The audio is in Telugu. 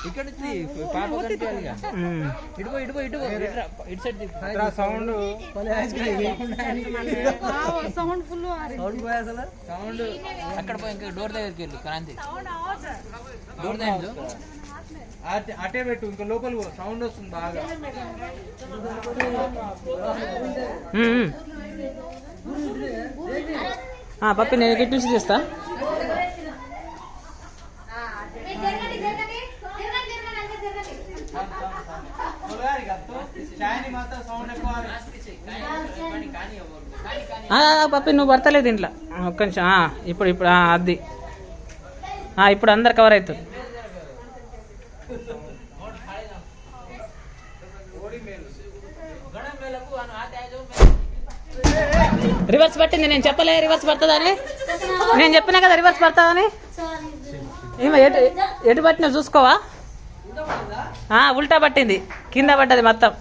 ఇక్కడ అక్కడ పోయి ఇంకా డోర్ దగ్గరికి వెళ్ళు క్రాంతి డోర్ దగ్గర అటే పెట్టు ఇంకా లోపల సౌండ్ వస్తుంది బాగా పప్పి నేను ఎక్కడి నుంచి చేస్తా పప్పి నువ్వు పడతలేదు ఇంట్లో ఒక్క నిమిషం ఇప్పుడు ఇప్పుడు అది ఇప్పుడు అందరు కవర్ అవుతుంది రివర్స్ పట్టింది నేను చెప్పలే రివర్స్ పడుతుందని నేను చెప్పినా కదా రివర్స్ పడుతుందని ఎటు పట్టినా చూసుకోవా ఉల్టా పట్టింది కింద పడ్డది మొత్తం